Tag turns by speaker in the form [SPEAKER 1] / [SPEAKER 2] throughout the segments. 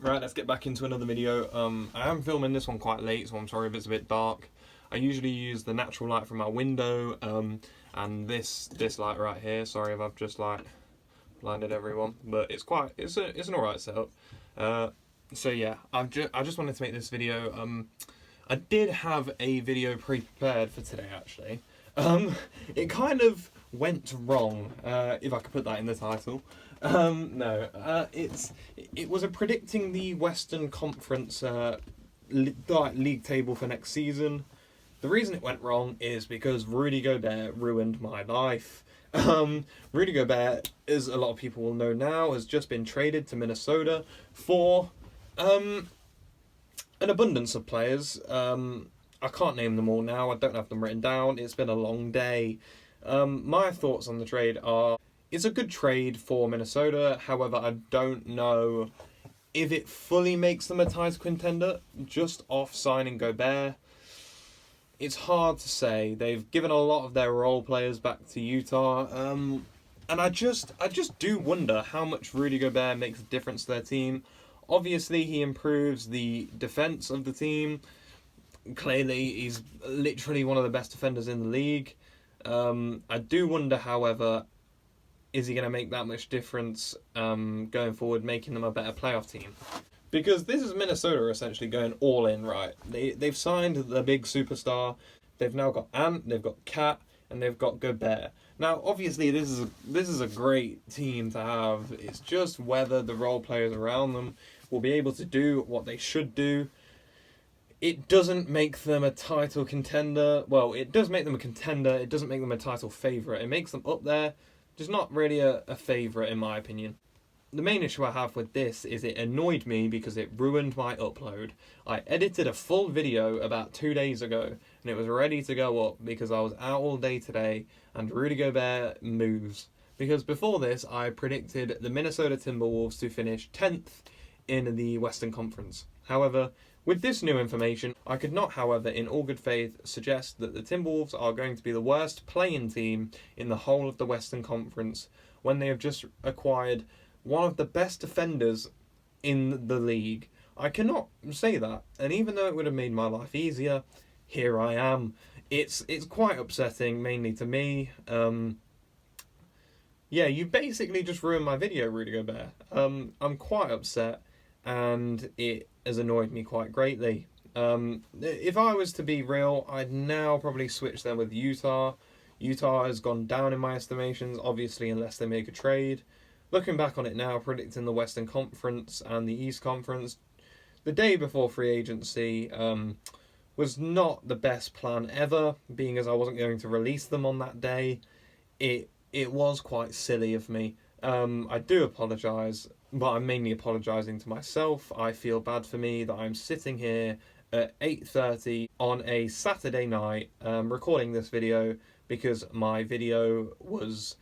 [SPEAKER 1] Right, let's get back into another video. I am filming this one quite late, so I'm sorry if it's a bit dark. I usually use the natural light from my window, and this light right here. Sorry if I've just like blinded everyone, but it's an alright setup. So yeah, I just wanted to make this video. I did have a video pre-prepared for today actually. It kind of went wrong, if I could put that in the title. It was a predicting the Western Conference league table for next season. The reason it went wrong is because Rudy Gobert ruined my life. Rudy Gobert, as a lot of people will know now, has just been traded to Minnesota for an abundance of players. I can't name them all now. I don't have them written down. It's been a long day. My thoughts on the trade are: it's a good trade for Minnesota. However, I don't know if it fully makes them a title contender just off signing Gobert. It's hard to say. They've given a lot of their role players back to Utah. And I just do wonder how much Rudy Gobert makes a difference to their team. Obviously, he improves the defense of the team. Clearly, he's literally one of the best defenders in the league. I do wonder, however, is he going to make that much difference going forward, making them a better playoff team? Because this is Minnesota essentially going all in, right? They've signed the big superstar. They've now got Ant, they've got Cat, and they've got Gobert. Now, obviously, this is a great team to have. It's just whether the role players around them will be able to do what they should do. It doesn't make them a title contender. Well, it does make them a contender. It doesn't make them a title favourite. It makes them up there. Just not really a favourite, in my opinion. The main issue I have with this is it annoyed me because it ruined my upload. I edited a full video about 2 days ago, and it was ready to go up because I was out all day today, and Rudy Gobert moves. Because before this, I predicted the Minnesota Timberwolves to finish 10th in the Western Conference. However, with this new information, I could not, however, in all good faith, suggest that the Timberwolves are going to be the worst playing team in the whole of the Western Conference when they have just acquired one of the best defenders in the league. I cannot say that, and even though it would have made my life easier, here I am. It's quite upsetting, mainly to me. Yeah, you basically just ruined my video, Rudy Gobert. I'm quite upset, and it has annoyed me quite greatly. If I was to be real, I'd now probably switch them with Utah. Utah has gone down in my estimations, obviously, unless they make a trade. Looking back on it now, predicting the Western Conference and the East Conference, the day before free agency was not the best plan ever, being as I wasn't going to release them on that day. It was quite silly of me. I do apologise, but I'm mainly apologising to myself. I feel bad for me that I'm sitting here at 8:30 on a Saturday night recording this video because my video was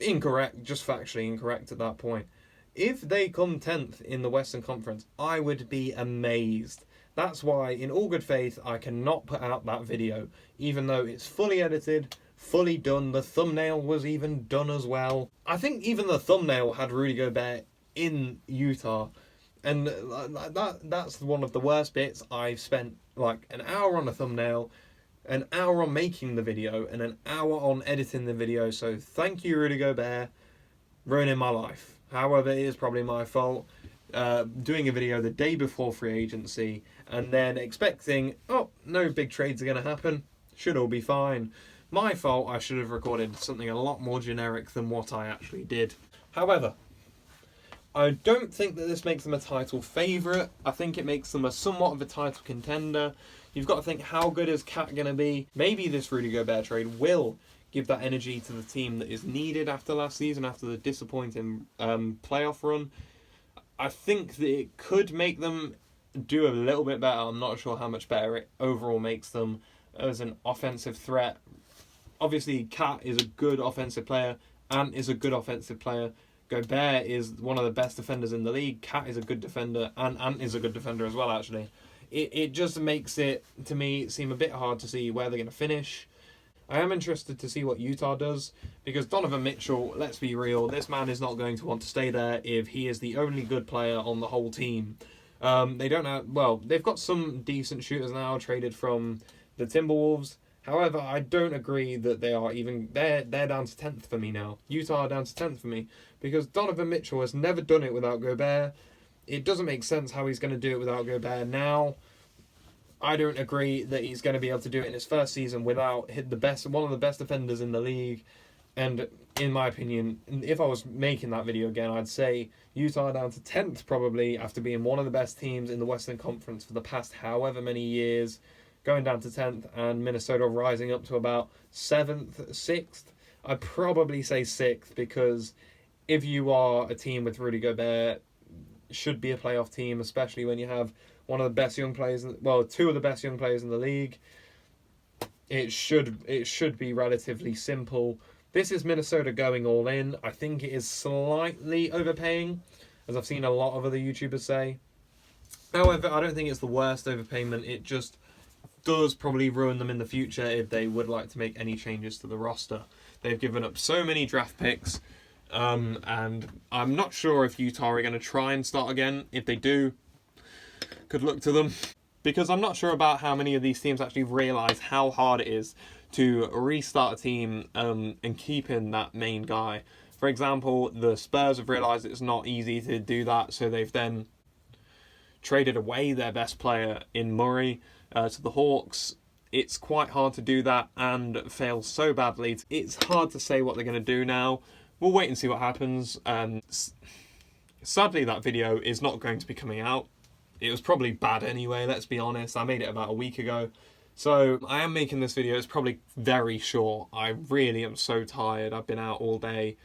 [SPEAKER 1] incorrect, just factually incorrect at that point. If they come 10th in the Western Conference, I would be amazed. That's why, in all good faith, I cannot put out that video, even though it's fully edited, fully done. The thumbnail was even done as well. I think even the thumbnail had Rudy Gobert in Utah, and that's one of the worst bits. I've spent like an hour on a thumbnail, an hour on making the video, and an hour on editing the video, so thank you, Rudy Gobert, ruining my life. However, it is probably my fault, doing a video the day before free agency, and then expecting, oh, no big trades are going to happen, should all be fine. My fault, I should have recorded something a lot more generic than what I actually did. However, I don't think that this makes them a title favourite. I think it makes them somewhat of a title contender. You've got to think, how good is Cat going to be? Maybe this Rudy Gobert trade will give that energy to the team that is needed after last season, after the disappointing playoff run. I think that it could make them do a little bit better. I'm not sure how much better it overall makes them as an offensive threat. Obviously, Cat is a good offensive player. Ant is a good offensive player. Gobert is one of the best defenders in the league. Cat is a good defender, and Ant is a good defender as well, actually. It just makes it, to me, seem a bit hard to see where they're going to finish. I am interested to see what Utah does, because Donovan Mitchell, let's be real, this man is not going to want to stay there if he is the only good player on the whole team. They don't have, well, they've got some decent shooters now traded from the Timberwolves. However, I don't agree that they are even, they're down to 10th for me now. Utah are down to 10th for me, because Donovan Mitchell has never done it without Gobert. It doesn't make sense how he's going to do it without Gobert now. I don't agree that he's going to be able to do it in his first season without one of the best defenders in the league. And in my opinion, if I was making that video again, I'd say Utah down to 10th probably after being one of the best teams in the Western Conference for the past however many years, going down to 10th, and Minnesota rising up to about 7th, 6th. I'd probably say 6th, because if you are a team with Rudy Gobert, should be a playoff team, especially when you have one of the best young players, two of the best young players in the league. It should be relatively simple. This is Minnesota going all in. I think it is slightly overpaying, as I've seen a lot of other YouTubers say. However, I don't think it's the worst overpayment. It just does probably ruin them in the future if they would like to make any changes to the roster. They've given up so many draft picks, and I'm not sure if Utah are going to try and start again. If they do, good luck to them, because I'm not sure about how many of these teams actually realise how hard it is to restart a team and keep in that main guy. For example, the Spurs have realised it's not easy to do that, so they've then traded away their best player in Murray to the Hawks. It's quite hard to do that and fail so badly. It's hard to say what they're going to do now. We'll wait and see what happens. Sadly, that video is not going to be coming out. It was probably bad anyway, let's be honest. I made it about a week ago. So I am making this video. It's probably very short. I really am so tired. I've been out all day.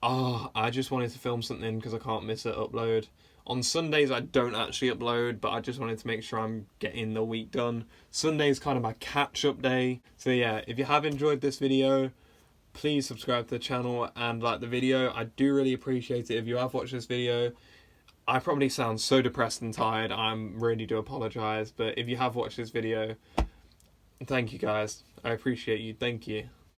[SPEAKER 1] I just wanted to film something because I can't miss it upload. On Sundays, I don't actually upload, but I just wanted to make sure I'm getting the week done. Sunday's kind of my catch-up day. So yeah, if you have enjoyed this video, please subscribe to the channel and like the video. I do really appreciate it if you have watched this video. I probably sound so depressed and tired. I really do apologise. But if you have watched this video, thank you guys. I appreciate you. Thank you.